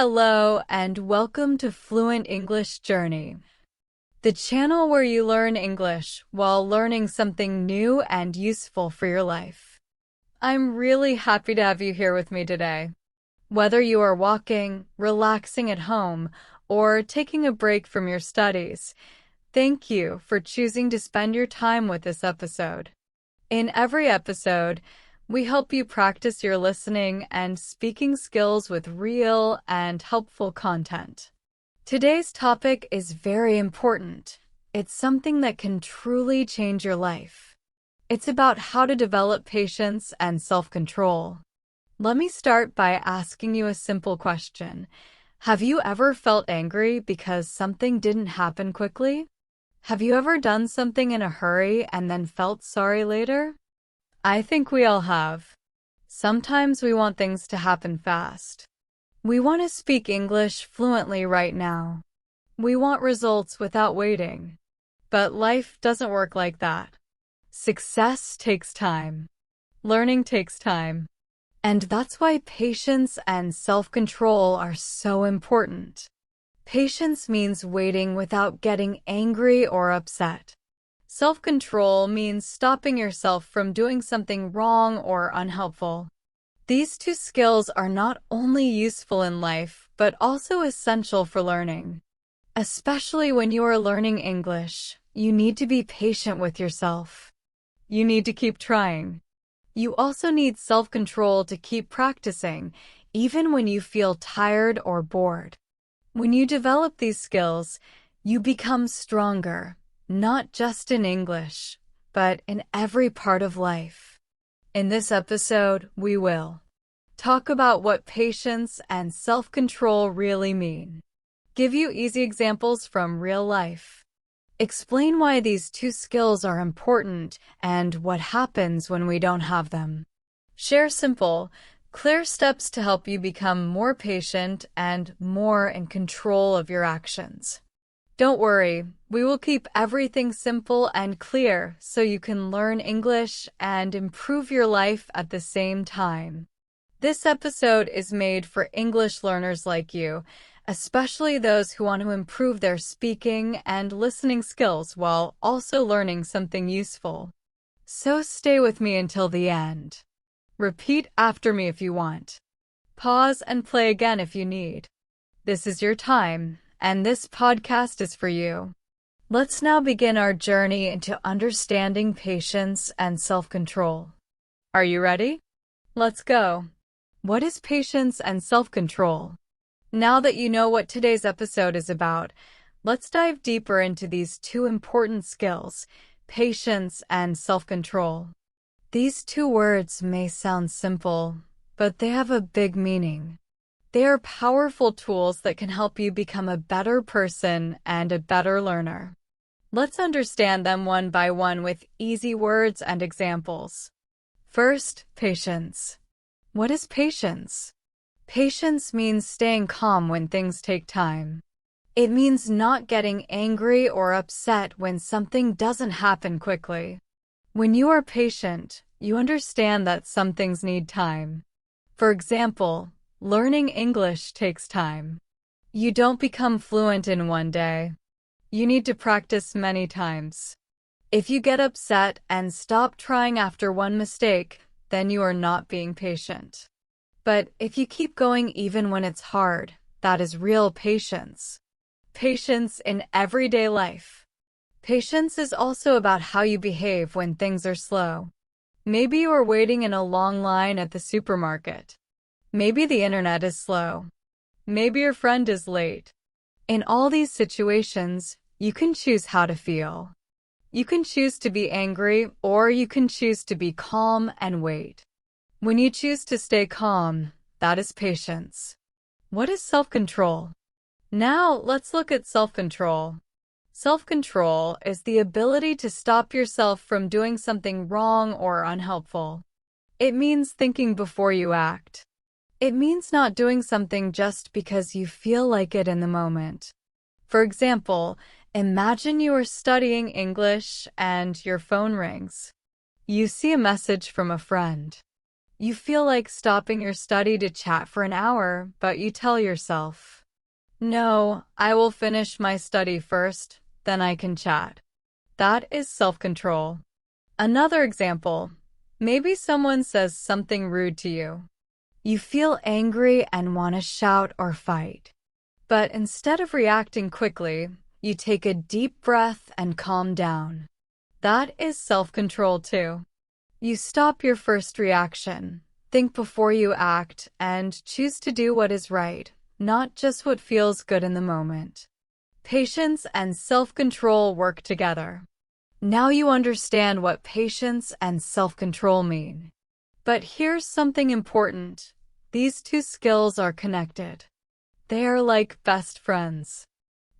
Hello and welcome to Fluent English Journey, the channel where you learn English while learning something new and useful for your life. I'm really happy to have you here with me today. Whether you are walking, relaxing at home, or taking a break from your studies, thank you for choosing to spend your time with this episode. In every episode, we help you practice your listening and speaking skills with real and helpful content. Today's topic is very important. It's something that can truly change your life. It's about how to develop patience and self-control. Let me start by asking you a simple question. Have you ever felt angry because something didn't happen quickly? Have you ever done something in a hurry and then felt sorry later? I think we all have. Sometimes we want things to happen fast. We want to speak English fluently right now. We want results without waiting. But life doesn't work like that. Success takes time. Learning takes time. And that's why patience and self-control are so important. Patience means waiting without getting angry or upset. Self-control means stopping yourself from doing something wrong or unhelpful. These two skills are not only useful in life, but also essential for learning. Especially when you are learning English, you need to be patient with yourself. You need to keep trying. You also need self-control to keep practicing, even when you feel tired or bored. When you develop these skills, you become stronger. Not just in English, but in every part of life. In this episode, we will talk about what patience and self-control really mean, give you easy examples from real life, explain why these two skills are important and what happens when we don't have them, share simple, clear steps to help you become more patient and more in control of your actions. Don't worry, we will keep everything simple and clear so you can learn English and improve your life at the same time. This episode is made for English learners like you, especially those who want to improve their speaking and listening skills while also learning something useful. So stay with me until the end. Repeat after me if you want. Pause and play again if you need. This is your time. And this podcast is for you. Let's now begin our journey into understanding patience and self-control. Are you ready? Let's go. What is patience and self-control? Now that you know what today's episode is about, let's dive deeper into these two important skills, patience and self-control. These two words may sound simple, but they have a big meaning. They are powerful tools that can help you become a better person and a better learner. Let's understand them one by one with easy words and examples. First, patience. What is patience? Patience means staying calm when things take time. It means not getting angry or upset when something doesn't happen quickly. When you are patient, you understand that some things need time. For example, learning English takes time. You don't become fluent in one day. You need to practice many times. If you get upset and stop trying after one mistake, then you are not being patient. But if you keep going even when it's hard, that is real patience. Patience in everyday life. Patience is also about how you behave when things are slow. Maybe you are waiting in a long line at the supermarket. Maybe the internet is slow. Maybe your friend is late. In all these situations, you can choose how to feel. You can choose to be angry, or you can choose to be calm and wait. When you choose to stay calm, that is patience. What is self-control? Now, let's look at self-control. Self-control is the ability to stop yourself from doing something wrong or unhelpful. It means thinking before you act. It means not doing something just because you feel like it in the moment. For example, imagine you are studying English and your phone rings. You see a message from a friend. You feel like stopping your study to chat for an hour, but you tell yourself, "No, I will finish my study first, then I can chat." That is self-control. Another example, maybe someone says something rude to you. You feel angry and want to shout or fight. But instead of reacting quickly, you take a deep breath and calm down. That is self-control too. You stop your first reaction, think before you act, and choose to do what is right, not just what feels good in the moment. Patience and self-control work together. Now you understand what patience and self-control mean. But here's something important. These two skills are connected. They are like best friends.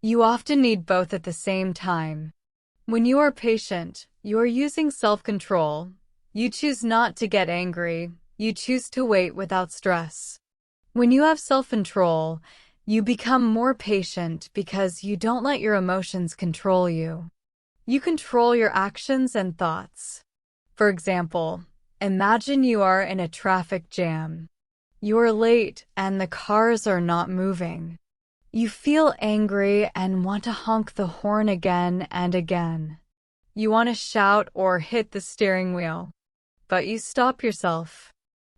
You often need both at the same time. When you are patient, you are using self-control. You choose not to get angry. You choose to wait without stress. When you have self-control, you become more patient because you don't let your emotions control you. You control your actions and thoughts. For example, imagine you are in a traffic jam. You are late and the cars are not moving. You feel angry and want to honk the horn again and again. You want to shout or hit the steering wheel. But you stop yourself.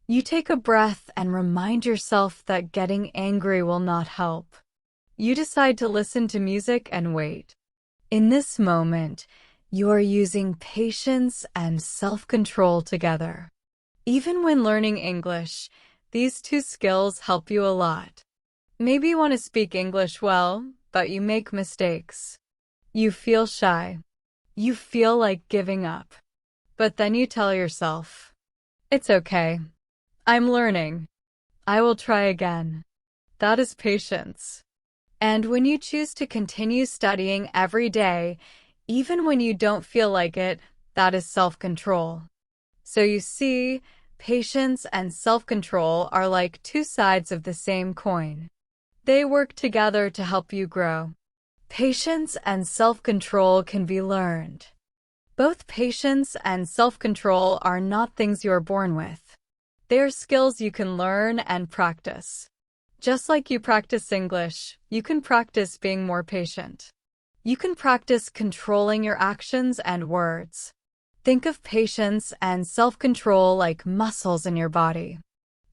You take a breath and remind yourself that getting angry will not help. You decide to listen to music and wait. In this moment, you are using patience and self-control together. Even when learning English, these two skills help you a lot. Maybe you want to speak English well, but you make mistakes. You feel shy. You feel like giving up. But then you tell yourself, "It's okay. I'm learning. I will try again." That is patience. And when you choose to continue studying every day, even when you don't feel like it, that is self-control. So you see, patience and self-control are like two sides of the same coin. They work together to help you grow. Patience and self-control can be learned. Both patience and self-control are not things you are born with. They are skills you can learn and practice. Just like you practice English, you can practice being more patient. You can practice controlling your actions and words. Think of patience and self-control like muscles in your body.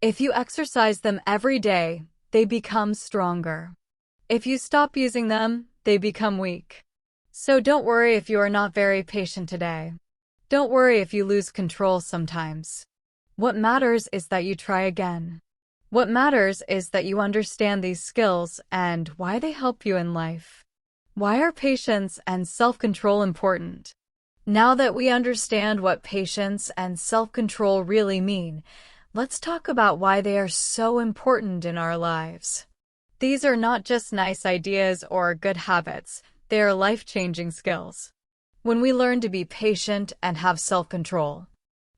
If you exercise them every day, they become stronger. If you stop using them, they become weak. So don't worry if you are not very patient today. Don't worry if you lose control sometimes. What matters is that you try again. What matters is that you understand these skills and why they help you in life. Why are patience and self-control important? Now that we understand what patience and self-control really mean, let's talk about why they are so important in our lives. These are not just nice ideas or good habits, they are life-changing skills. When we learn to be patient and have self-control,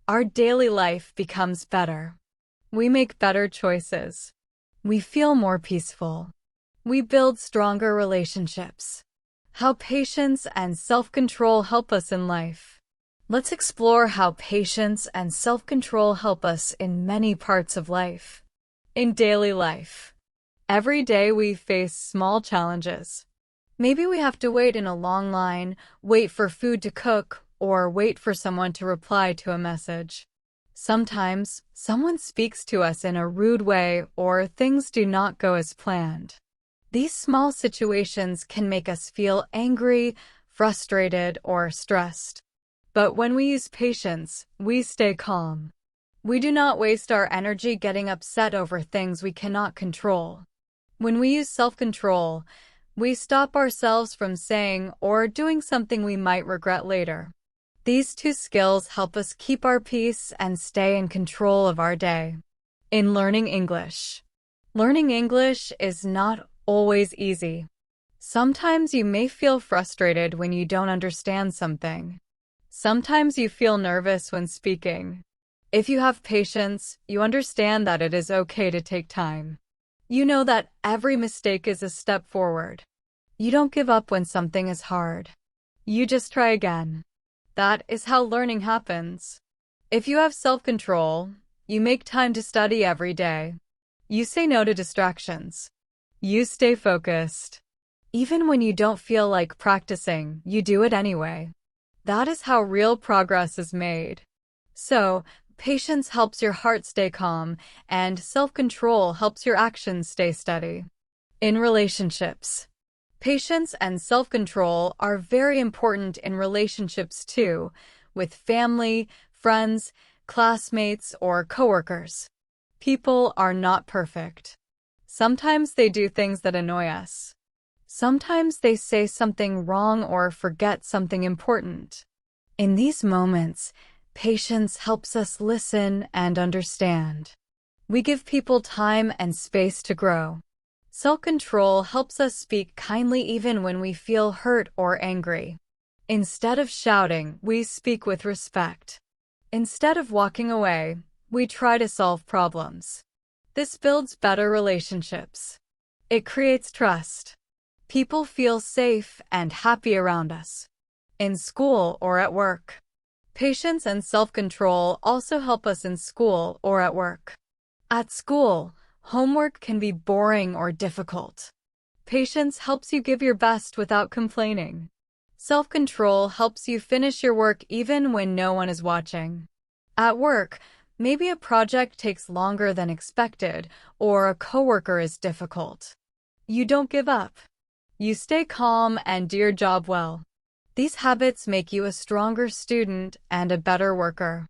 our daily life becomes better. We make better choices. We feel more peaceful. We build stronger relationships. How patience and self-control help us in life. Let's explore how patience and self-control help us in many parts of life. In daily life, every day we face small challenges. Maybe we have to wait in a long line, wait for food to cook, or wait for someone to reply to a message. Sometimes, someone speaks to us in a rude way or things do not go as planned. These small situations can make us feel angry, frustrated, or stressed. But when we use patience, we stay calm. We do not waste our energy getting upset over things we cannot control. When we use self-control, we stop ourselves from saying or doing something we might regret later. These two skills help us keep our peace and stay in control of our day. In learning English is not always easy. Sometimes you may feel frustrated when you don't understand something. Sometimes you feel nervous when speaking. If you have patience, you understand that it is okay to take time. You know that every mistake is a step forward. You don't give up when something is hard. You just try again. That is how learning happens. If you have self-control, You make time to study every day. You say no to distractions. You stay focused. Even when you don't feel like practicing, you do it anyway. That is how real progress is made. So, patience helps your heart stay calm, and self-control helps your actions stay steady. In relationships, patience and self-control are very important in relationships too, with family, friends, classmates, or coworkers. People are not perfect. Sometimes they do things that annoy us. Sometimes they say something wrong or forget something important. In these moments, patience helps us listen and understand. We give people time and space to grow. Self-control helps us speak kindly even when we feel hurt or angry. Instead of shouting, we speak with respect. Instead of walking away, we try to solve problems. This builds better relationships. It creates trust. People feel safe and happy around us. In school or at work. Patience and self-control also help us in school or at work. At school, homework can be boring or difficult. Patience helps you give your best without complaining. Self-control helps you finish your work even when no one is watching. At work, maybe a project takes longer than expected, or a coworker is difficult. You don't give up. You stay calm and do your job well. These habits make you a stronger student and a better worker.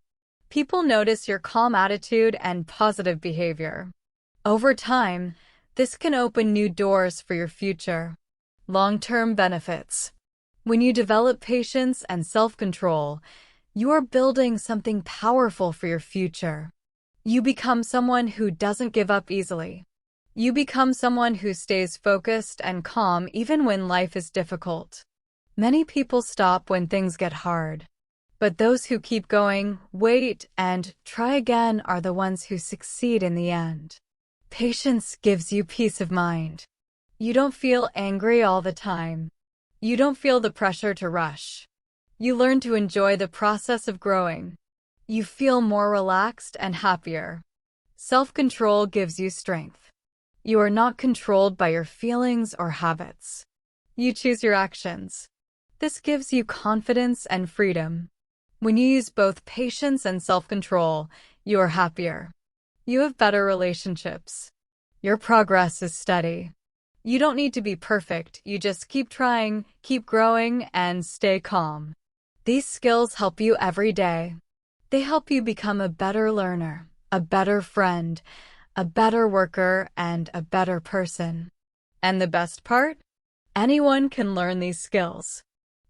People notice your calm attitude and positive behavior. Over time, this can open new doors for your future. Long-term benefits. When you develop patience and self-control, you are building something powerful for your future. You become someone who doesn't give up easily. You become someone who stays focused and calm even when life is difficult. Many people stop when things get hard. But those who keep going, wait, and try again are the ones who succeed in the end. Patience gives you peace of mind. You don't feel angry all the time. You don't feel the pressure to rush. You learn to enjoy the process of growing. You feel more relaxed and happier. Self-control gives you strength. You are not controlled by your feelings or habits. You choose your actions. This gives you confidence and freedom. When you use both patience and self-control, you are happier. You have better relationships. Your progress is steady. You don't need to be perfect, you just keep trying, keep growing, and stay calm. These skills help you every day. They help you become a better learner, a better friend, a better worker, and a better person. And the best part? Anyone can learn these skills.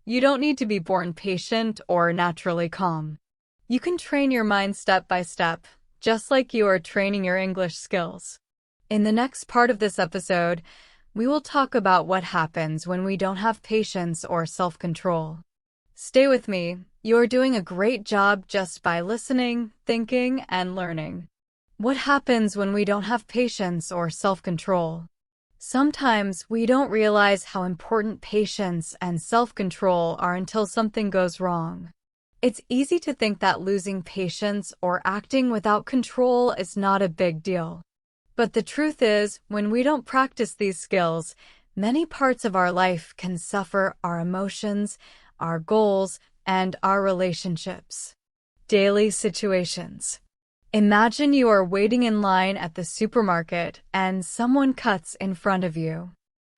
You don't need to be born patient or naturally calm. You can train your mind step by step, just like you are training your English skills. In the next part of this episode, we will talk about what happens when we don't have patience or self-control. Stay with me. You are doing a great job just by listening, thinking, and learning. What happens when we don't have patience or self-control? Sometimes we don't realize how important patience and self-control are until something goes wrong. It's easy to think that losing patience or acting without control is not a big deal. But the truth is, when we don't practice these skills, many parts of our life can suffer: our emotions, our goals, and our relationships. Daily situations. Imagine you are waiting in line at the supermarket and someone cuts in front of you.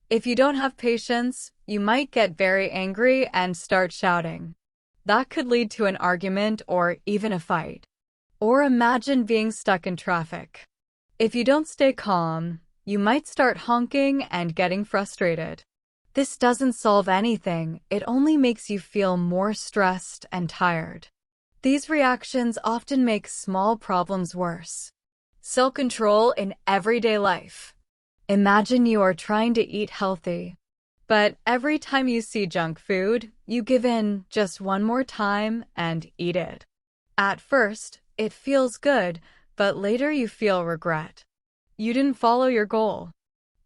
If you don't have patience, you might get very angry and start shouting. That could lead to an argument or even a fight. Or imagine being stuck in traffic. If you don't stay calm, you might start honking and getting frustrated. This doesn't solve anything, it only makes you feel more stressed and tired. These reactions often make small problems worse. Self-control in everyday life. Imagine you are trying to eat healthy. But every time you see junk food, you give in just one more time and eat it. At first, it feels good, but later you feel regret. You didn't follow your goal.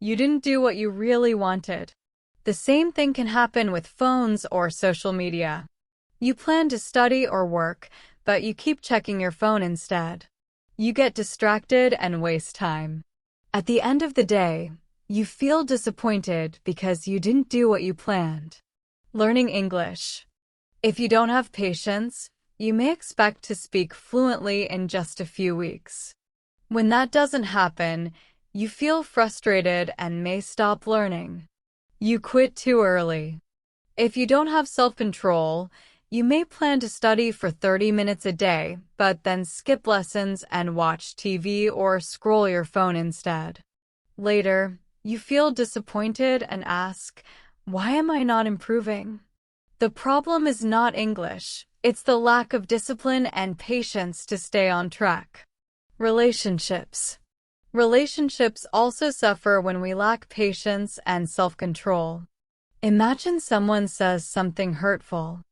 You didn't do what you really wanted. The same thing can happen with phones or social media. You plan to study or work, but you keep checking your phone instead. You get distracted and waste time. At the end of the day, you feel disappointed because you didn't do what you planned. Learning English. If you don't have patience, you may expect to speak fluently in just a few weeks. When that doesn't happen, you feel frustrated and may stop learning. You quit too early. If you don't have self-control, you may plan to study for 30 minutes a day, but then skip lessons and watch TV or scroll your phone instead. Later, you feel disappointed and ask, "Why am I not improving?" The problem is not English, it's the lack of discipline and patience to stay on track. Relationships. Relationships also suffer when we lack patience and self-control. Imagine someone says something hurtful.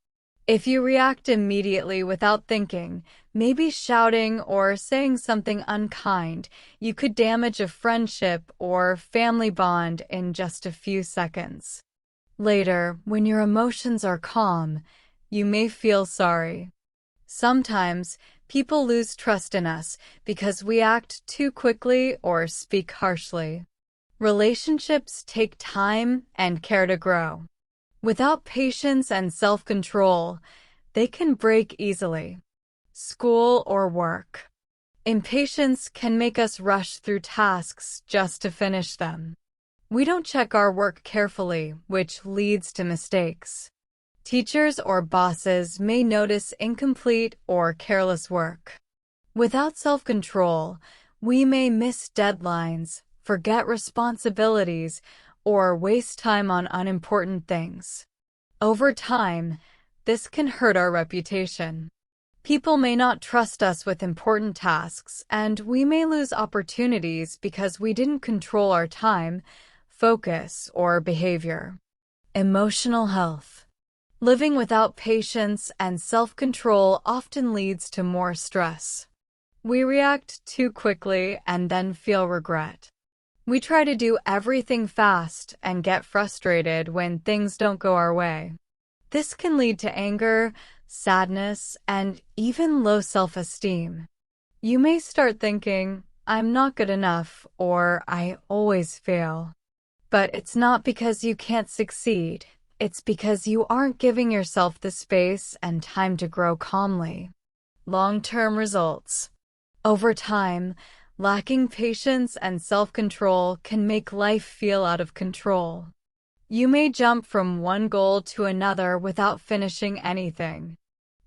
If you react immediately without thinking, maybe shouting or saying something unkind, you could damage a friendship or family bond in just a few seconds. Later, when your emotions are calm, you may feel sorry. Sometimes, people lose trust in us because we act too quickly or speak harshly. Relationships take time and care to grow. Without patience and self-control, they can break easily. School or work. Impatience can make us rush through tasks just to finish them. We don't check our work carefully, which leads to mistakes. Teachers or bosses may notice incomplete or careless work. Without self-control, we may miss deadlines, forget responsibilities, or waste time on unimportant things. Over time, this can hurt our reputation. People may not trust us with important tasks, and we may lose opportunities because we didn't control our time, focus, or behavior. Emotional health. Living without patience and self-control often leads to more stress. We react too quickly and then feel regret. We try to do everything fast and get frustrated when things don't go our way. This can lead to anger, sadness, and even low self-esteem. You may start thinking, "I'm not good enough," or "I always fail." But it's not because you can't succeed. It's because you aren't giving yourself the space and time to grow calmly. Long-term results. Over time, lacking patience and self-control can make life feel out of control. You may jump from one goal to another without finishing anything.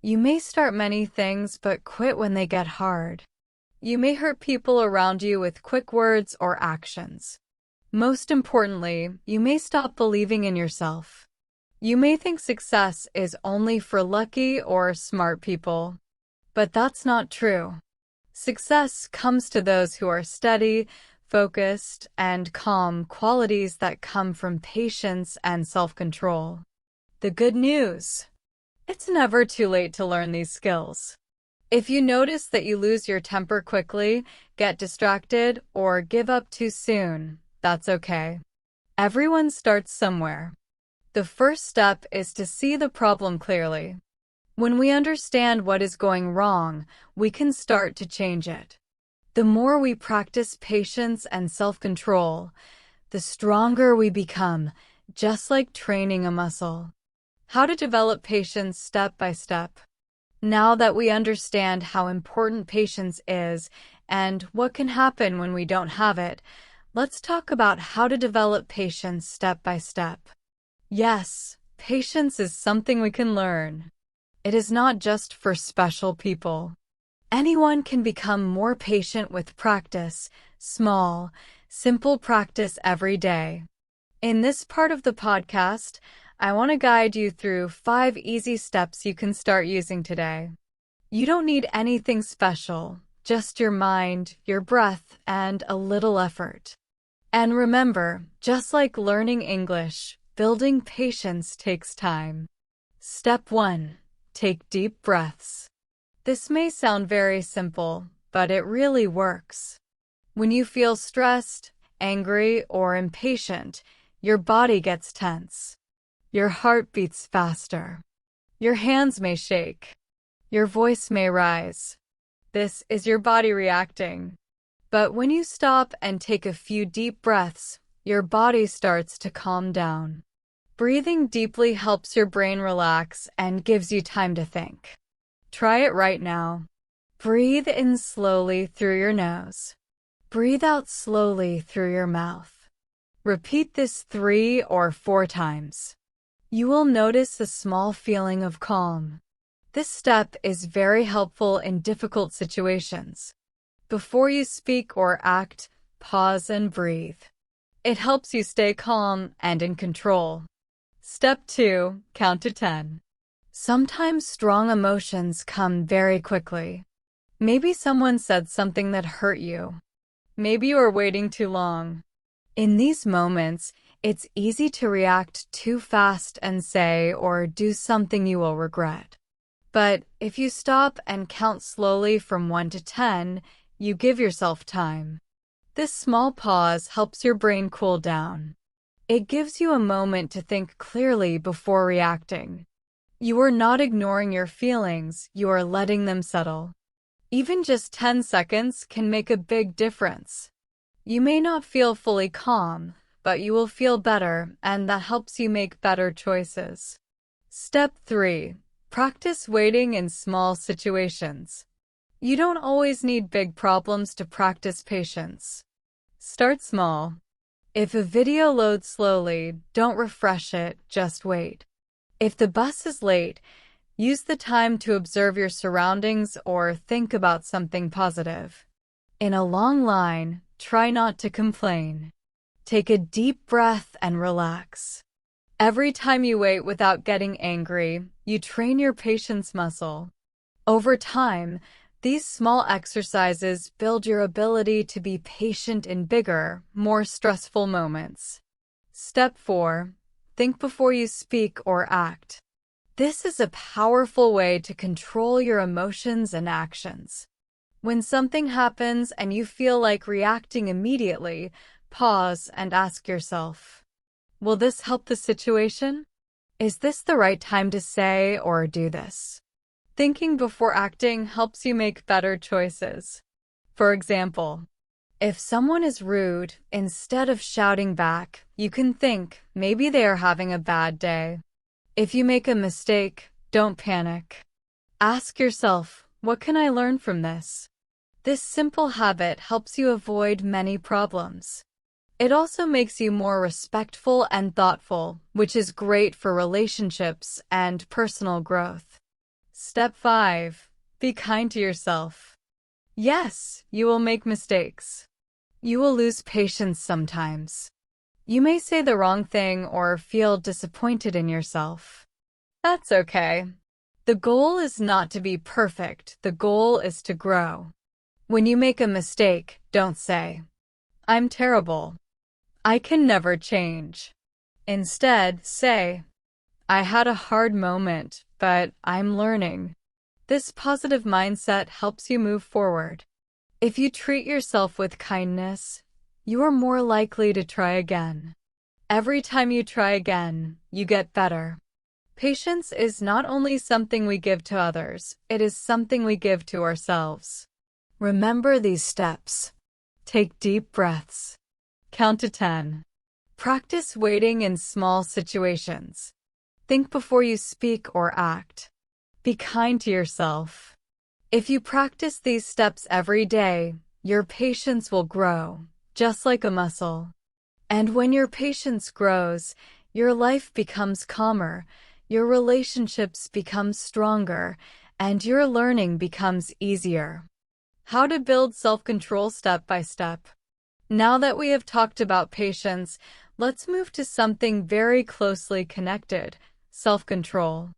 You may start many things but quit when they get hard. You may hurt people around you with quick words or actions. Most importantly, you may stop believing in yourself. You may think success is only for lucky or smart people. But that's not true. Success comes to those who are steady, focused, and calm, qualities that come from patience and self-control. The good news. It's never too late to learn these skills. If you notice that you lose your temper quickly, get distracted, or give up too soon, that's okay. Everyone starts somewhere. The first step is to see the problem clearly. When we understand what is going wrong, we can start to change it. The more we practice patience and self-control, the stronger we become, just like training a muscle. How to develop patience step by step. Now that we understand how important patience is and what can happen when we don't have it, let's talk about how to develop patience step by step. Yes, patience is something we can learn. It is not just for special people. Anyone can become more patient with practice, small, simple practice every day. In this part of the podcast, I want to guide you through 5 easy steps you can start using today. You don't need anything special, just your mind, your breath, and a little effort. And remember, just like learning English, building patience takes time. Step 1. Take deep breaths. This may sound very simple, but it really works. When you feel stressed, angry, or impatient, your body gets tense. Your heart beats faster. Your hands may shake. Your voice may rise. This is your body reacting. But when you stop and take a few deep breaths, your body starts to calm down. Breathing deeply helps your brain relax and gives you time to think. Try it right now. Breathe in slowly through your nose. Breathe out slowly through your mouth. Repeat this 3 or 4 times. You will notice a small feeling of calm. This step is very helpful in difficult situations. Before you speak or act, pause and breathe. It helps you stay calm and in control. Step 2, count to 10. Sometimes strong emotions come very quickly. Maybe someone said something that hurt you. Maybe you were waiting too long. In these moments, it's easy to react too fast and say or do something you will regret. But if you stop and count slowly from 1 to 10, you give yourself time. This small pause helps your brain cool down. It gives you a moment to think clearly before reacting. You are not ignoring your feelings, you are letting them settle. Even just 10 seconds can make a big difference. You may not feel fully calm, but you will feel better, and that helps you make better choices. Step 3. Practice waiting in small situations. You don't always need big problems to practice patience. Start small. If a video loads slowly, don't refresh it, just wait. If the bus is late, use the time to observe your surroundings or think about something positive. In a long line, try not to complain. Take a deep breath and relax. Every time you wait without getting angry, you train your patience muscle. Over time, these small exercises build your ability to be patient in bigger, more stressful moments. Step 4. Think before you speak or act. This is a powerful way to control your emotions and actions. When something happens and you feel like reacting immediately, pause and ask yourself, will this help the situation? Is this the right time to say or do this? Thinking before acting helps you make better choices. For example, if someone is rude, instead of shouting back, you can think, maybe they are having a bad day. If you make a mistake, don't panic. Ask yourself, what can I learn from this? This simple habit helps you avoid many problems. It also makes you more respectful and thoughtful, which is great for relationships and personal growth. Step 5. Be kind to yourself. Yes, you will make mistakes. You will lose patience sometimes. You may say the wrong thing or feel disappointed in yourself. That's okay. The goal is not to be perfect. The goal is to grow. When you make a mistake, don't say, I'm terrible. I can never change. Instead, say, I had a hard moment, but I'm learning. This positive mindset helps you move forward. If you treat yourself with kindness, you are more likely to try again. Every time you try again, you get better. Patience is not only something we give to others, it is something we give to ourselves. Remember these steps. Take deep breaths. Count to 10. Practice waiting in small situations. Think before you speak or act. Be kind to yourself. If you practice these steps every day, your patience will grow, just like a muscle. And when your patience grows, your life becomes calmer, your relationships become stronger, and your learning becomes easier. How to build self-control step by step. Now that we have talked about patience, let's move to something very closely connected: self-control.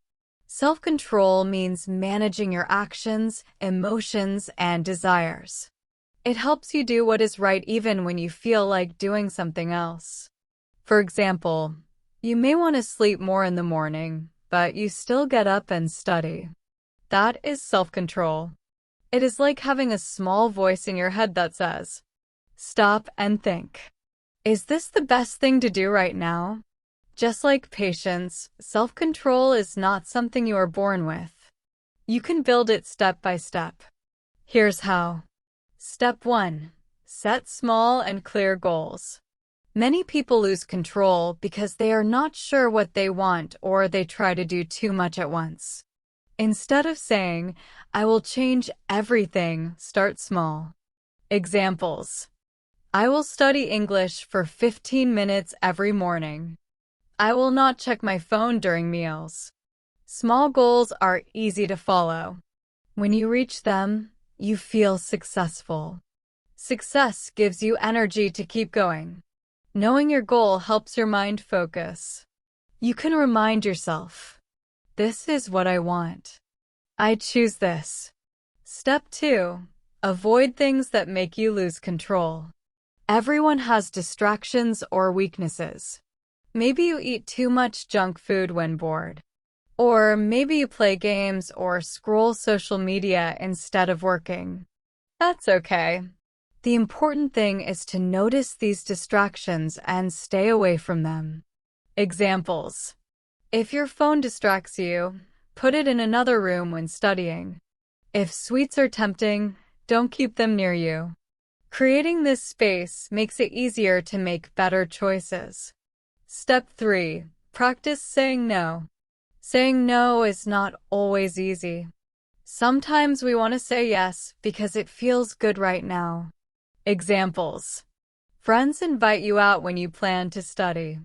Self-control means managing your actions, emotions, and desires. It helps you do what is right even when you feel like doing something else. For example, you may want to sleep more in the morning, but you still get up and study. That is self-control. It is like having a small voice in your head that says, stop and think. Is this the best thing to do right now? Just like patience, self-control is not something you are born with. You can build it step by step. Here's how. Step 1. Set small and clear goals. Many people lose control because they are not sure what they want or they try to do too much at once. Instead of saying, I will change everything, start small. Examples. I will study English for 15 minutes every morning. I will not check my phone during meals. Small goals are easy to follow. When you reach them, you feel successful. Success gives you energy to keep going. Knowing your goal helps your mind focus. You can remind yourself, this is what I want. I choose this. Step 2. Avoid things that make you lose control. Everyone has distractions or weaknesses. Maybe you eat too much junk food when bored. Or maybe you play games or scroll social media instead of working. That's okay. The important thing is to notice these distractions and stay away from them. Examples. If your phone distracts you, put it in another room when studying. If sweets are tempting, don't keep them near you. Creating this space makes it easier to make better choices. Step 3. Practice saying no. Saying no is not always easy. Sometimes we want to say yes because it feels good right now. Examples. Friends invite you out when you plan to study.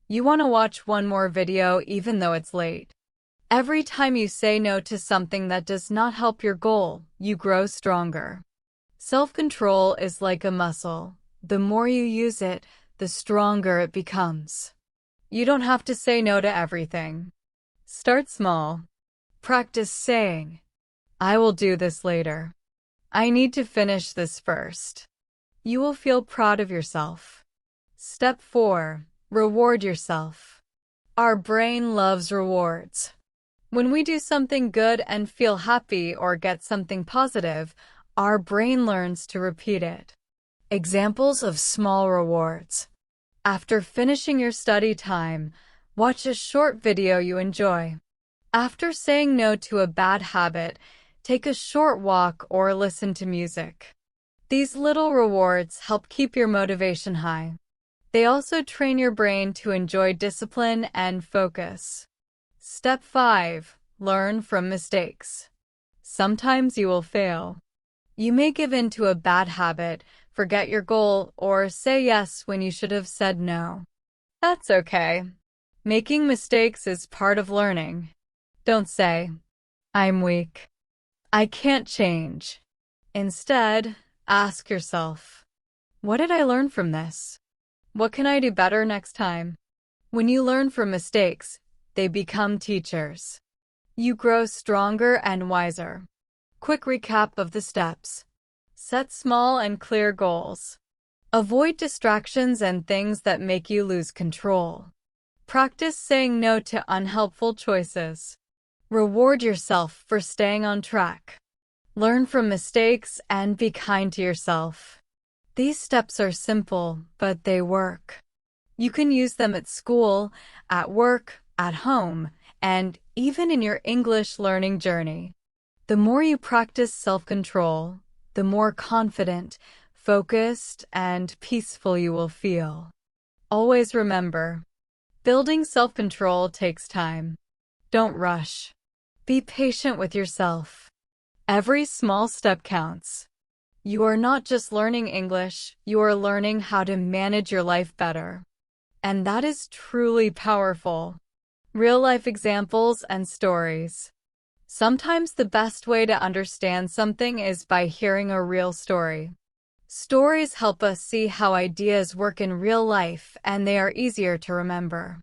You want to watch one more video even though it's late. Every time you say no to something that does not help your goal, you grow stronger. Self-control is like a muscle. The more you use it, the stronger it becomes. You don't have to say no to everything. Start small. Practice saying, I will do this later. I need to finish this first. You will feel proud of yourself. Step 4. Reward yourself. Our brain loves rewards. When we do something good and feel happy or get something positive, our brain learns to repeat it. Examples of small rewards. After finishing your study time, watch a short video you enjoy. After saying no to a bad habit, take a short walk or listen to music. These little rewards help keep your motivation high. They also train your brain to enjoy discipline and focus. Step 5. Learn from mistakes. Sometimes you will fail. You may give in to a bad habit, forget your goal, or say yes when you should have said no. That's okay. Making mistakes is part of learning. Don't say, I'm weak. I can't change. Instead, ask yourself, what did I learn from this? What can I do better next time? When you learn from mistakes, they become teachers. You grow stronger and wiser. Quick recap of the steps. Set small and clear goals. Avoid distractions and things that make you lose control. Practice saying no to unhelpful choices. Reward yourself for staying on track. Learn from mistakes and be kind to yourself. These steps are simple, but they work. You can use them at school, at work, at home, and even in your English learning journey. The more you practice self-control, the more confident, focused, and peaceful you will feel. Always remember, building self-control takes time. Don't rush. Be patient with yourself. Every small step counts. You are not just learning English, you are learning how to manage your life better. And that is truly powerful. Real-life examples and stories. Sometimes the best way to understand something is by hearing a real story. Stories help us see how ideas work in real life, and they are easier to remember.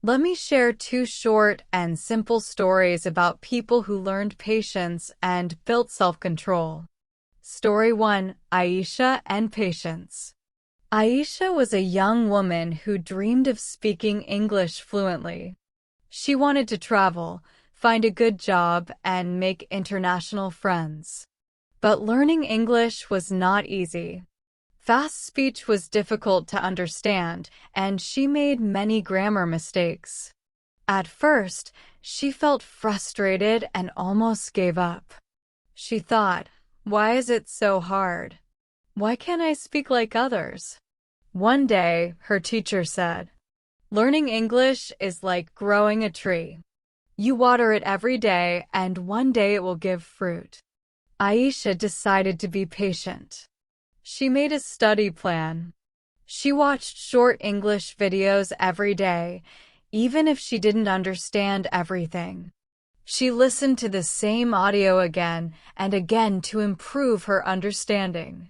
Let me share 2 short and simple stories about people who learned patience and built self-control. Story 1. Aisha and Patience. Aisha was a young woman who dreamed of speaking English fluently. She wanted to travel, find a good job, and make international friends. But learning English was not easy. Fast speech was difficult to understand, and she made many grammar mistakes. At first, she felt frustrated and almost gave up. She thought, Why is it so hard? Why can't I speak like others? One day, her teacher said, "Learning English is like growing a tree. You water it every day, and one day it will give fruit." Aisha decided to be patient. She made a study plan. She watched short English videos every day, even if she didn't understand everything. She listened to the same audio again and again to improve her understanding.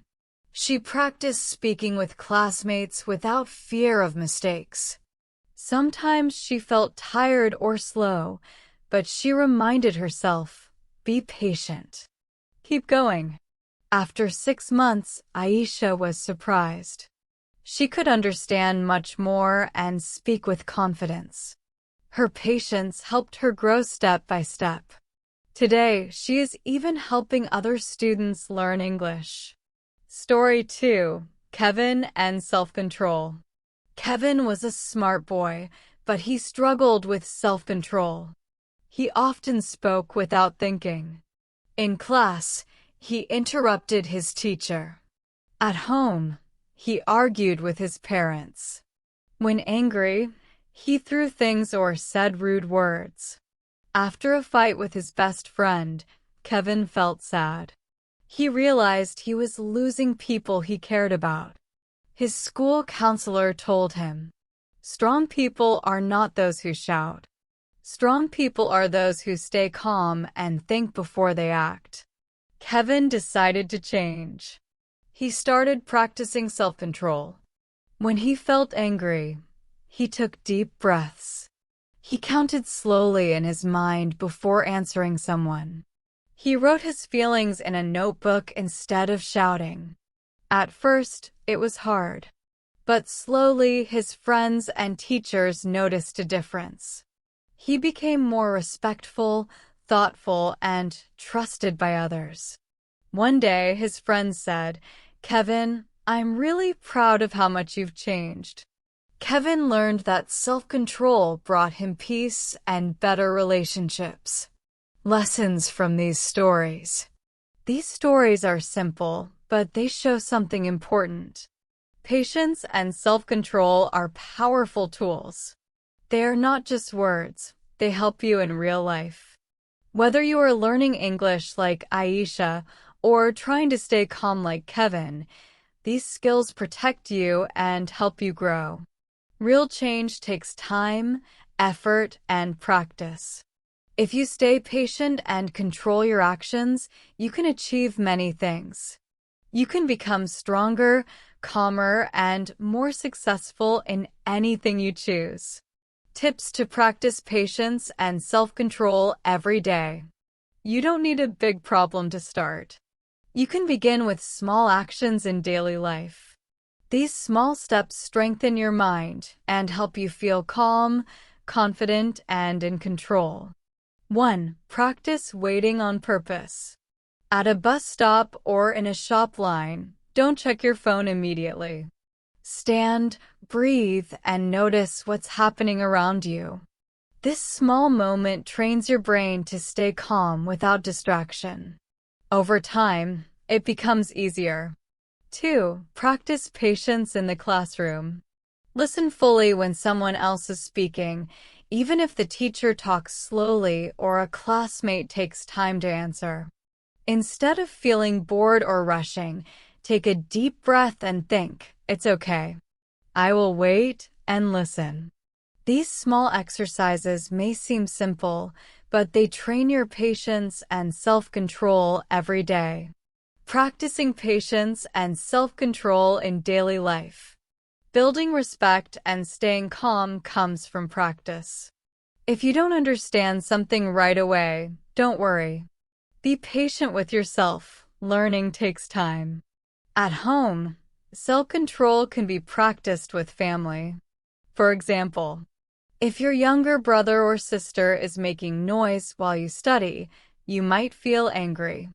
She practiced speaking with classmates without fear of mistakes. Sometimes she felt tired or slow, but she reminded herself, "Be patient. Keep going." After 6 months, Aisha was surprised. She could understand much more and speak with confidence. Her patience helped her grow step by step. Today, she is even helping other students learn English. Story 2. Kevin and Self-Control. Kevin was a smart boy, but he struggled with self-control. He often spoke without thinking. In class, he interrupted his teacher. At home, he argued with his parents. When angry, he threw things or said rude words. After a fight with his best friend, Kevin felt sad. He realized he was losing people he cared about. His school counselor told him, "Strong people are not those who shout. Strong people are those who stay calm and think before they act." Kevin decided to change. He started practicing self-control. When he felt angry, he took deep breaths. He counted slowly in his mind before answering someone. He wrote his feelings in a notebook instead of shouting. At first, it was hard. But slowly, his friends and teachers noticed a difference. He became more respectful, thoughtful, and trusted by others. One day, his friends said, "Kevin, I'm really proud of how much you've changed." Kevin learned that self-control brought him peace and better relationships. Lessons from these stories. These stories are simple, but they show something important. Patience and self-control are powerful tools. They are not just words, they help you in real life. Whether you are learning English like Aisha or trying to stay calm like Kevin, these skills protect you and help you grow. Real change takes time, effort, and practice. If you stay patient and control your actions, you can achieve many things. You can become stronger, calmer, and more successful in anything you choose. Tips to practice patience and self-control every day. You don't need a big problem to start. You can begin with small actions in daily life. These small steps strengthen your mind and help you feel calm, confident, and in control. 1. Practice waiting on purpose. At a bus stop or in a shop line, don't check your phone immediately. Stand, breathe, and notice what's happening around you. This small moment trains your brain to stay calm without distraction. Over time, it becomes easier. 2. Practice patience in the classroom. Listen fully when someone else is speaking, even if the teacher talks slowly or a classmate takes time to answer. Instead of feeling bored or rushing, take a deep breath and think, "It's okay. I will wait and listen." These small exercises may seem simple, but they train your patience and self-control every day. Practicing patience and self-control in daily life. Building respect and staying calm comes from practice. If you don't understand something right away, don't worry. Be patient with yourself. Learning takes time. At home, self-control can be practiced with family. For example, if your younger brother or sister is making noise while you study, you might feel angry.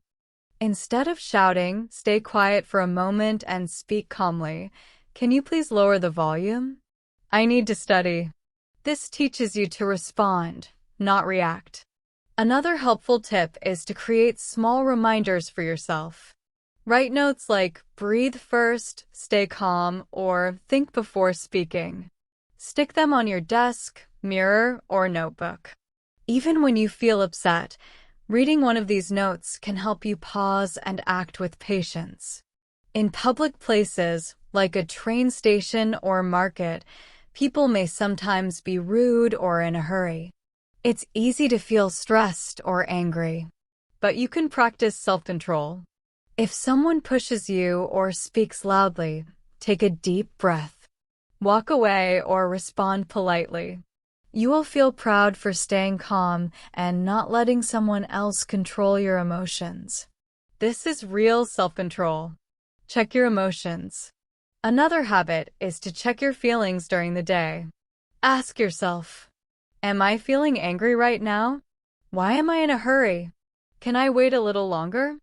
Instead of shouting, stay quiet for a moment and speak calmly. "Can you please lower the volume? I need to study." This teaches you to respond, not react. Another helpful tip is to create small reminders for yourself. Write notes like breathe first, stay calm, or think before speaking. Stick them on your desk, mirror, or notebook. Even when you feel upset, reading one of these notes can help you pause and act with patience. In public places, like a train station or market, people may sometimes be rude or in a hurry. It's easy to feel stressed or angry, but you can practice self-control. If someone pushes you or speaks loudly, take a deep breath. Walk away or respond politely. You will feel proud for staying calm and not letting someone else control your emotions. This is real self-control. Check your emotions. Another habit is to check your feelings during the day. Ask yourself, am I feeling angry right now? Why am I in a hurry? Can I wait a little longer?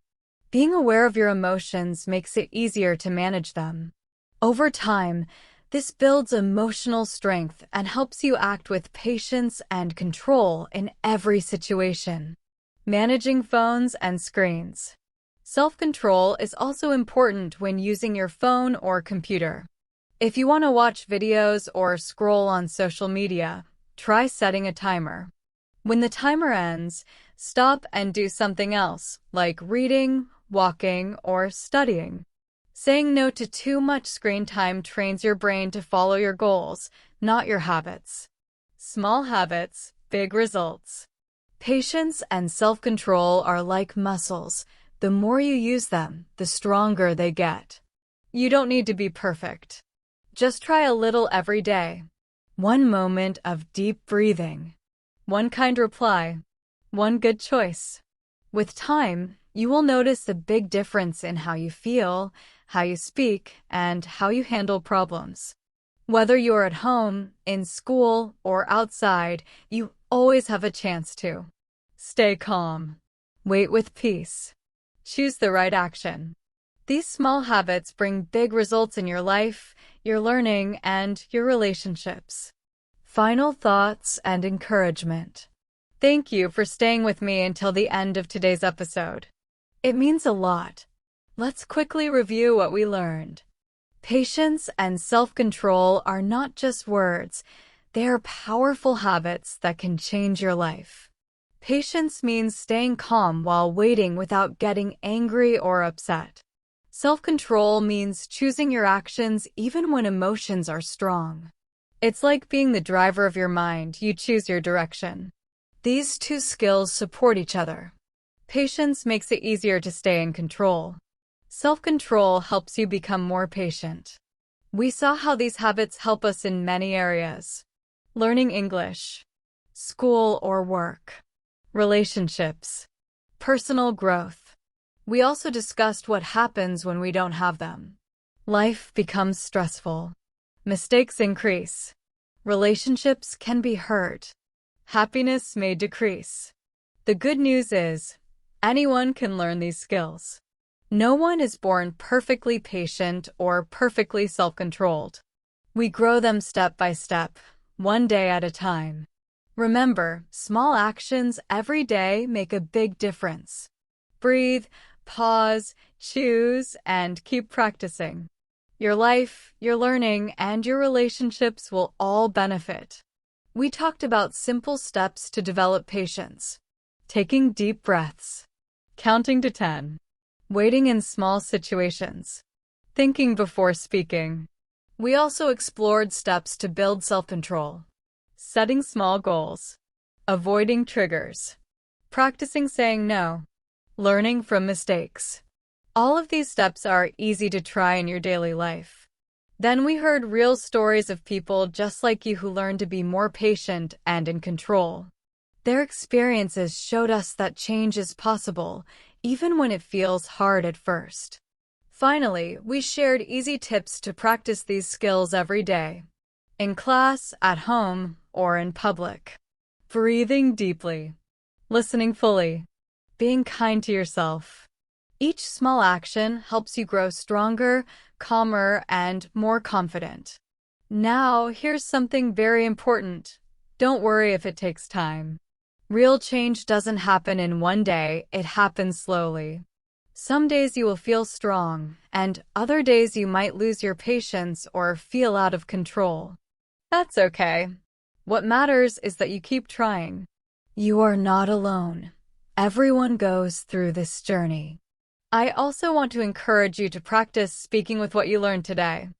Being aware of your emotions makes it easier to manage them. Over time, this builds emotional strength and helps you act with patience and control in every situation. Managing phones and screens. Self-control is also important when using your phone or computer. If you want to watch videos or scroll on social media, try setting a timer. When the timer ends, stop and do something else, like reading, walking, or studying. Saying no to too much screen time trains your brain to follow your goals, not your habits. Small habits, big results. Patience and self-control are like muscles. The more you use them, the stronger they get. You don't need to be perfect. Just try a little every day. One moment of deep breathing. One kind reply. One good choice. With time, you will notice a big difference in how you feel, how you speak, and how you handle problems. Whether you're at home, in school, or outside, you always have a chance to. Stay calm. Wait with peace. Choose the right action. These small habits bring big results in your life, your learning, and your relationships. Final thoughts and encouragement. Thank you for staying with me until the end of today's episode. It means a lot. Let's quickly review what we learned. Patience and self-control are not just words, they are powerful habits that can change your life. Patience means staying calm while waiting without getting angry or upset. Self-control means choosing your actions even when emotions are strong. It's like being the driver of your mind, you choose your direction. These two skills support each other. Patience makes it easier to stay in control. Self-control helps you become more patient. We saw how these habits help us in many areas. Learning English, school or work, relationships, personal growth. We also discussed what happens when we don't have them. Life becomes stressful. Mistakes increase. Relationships can be hurt. Happiness may decrease. The good news is, anyone can learn these skills. No one is born perfectly patient or perfectly self-controlled. We grow them step by step, one day at a time. Remember, small actions every day make a big difference. Breathe, pause, choose, and keep practicing. Your life, your learning, and your relationships will all benefit. We talked about simple steps to develop patience. Taking deep breaths. Counting to 10. Waiting in small situations. Thinking before speaking. We also explored steps to build self-control. Setting small goals. Avoiding triggers. Practicing saying no. Learning from mistakes. All of these steps are easy to try in your daily life. Then we heard real stories of people just like you who learned to be more patient and in control. Their experiences showed us that change is possible, even when it feels hard at first. Finally, we shared easy tips to practice these skills every day. In class, at home, or in public. Breathing deeply. Listening fully. Being kind to yourself. Each small action helps you grow stronger, calmer, and more confident. Now, here's something very important. Don't worry if it takes time. Real change doesn't happen in one day, it happens slowly. Some days you will feel strong, and other days you might lose your patience or feel out of control. That's okay. What matters is that you keep trying. You are not alone. Everyone goes through this journey. I also want to encourage you to practice speaking with what you learned today.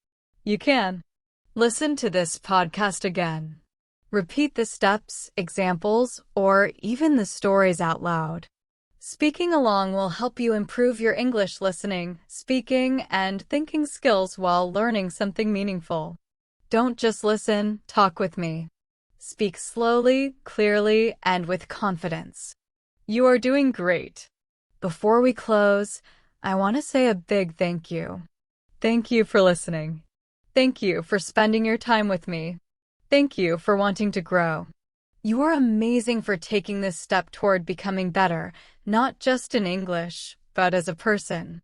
You can. Listen to this podcast again. Repeat the steps, examples, or even the stories out loud. Speaking along will help you improve your English listening, speaking, and thinking skills while learning something meaningful. Don't just listen, talk with me. Speak slowly, clearly, and with confidence. You are doing great. Before we close, I want to say a big thank you. Thank you for listening. Thank you for spending your time with me. Thank you for wanting to grow. You are amazing for taking this step toward becoming better, not just in English, but as a person.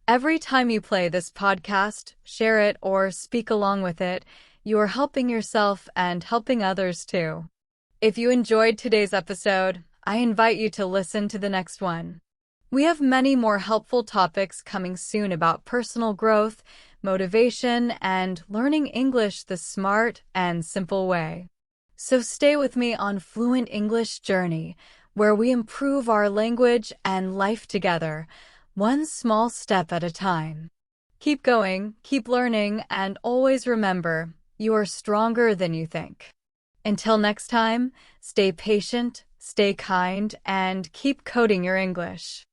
Every time you play this podcast, share it, or speak along with it, you are helping yourself and helping others too. If you enjoyed today's episode, I invite you to listen to the next one. We have many more helpful topics coming soon about personal growth, motivation, and learning English the smart and simple way. So stay with me on Fluent English Journey, where we improve our language and life together, one small step at a time. Keep going, keep learning, and always remember, you are stronger than you think. Until next time, stay patient, stay kind, and keep coding your English.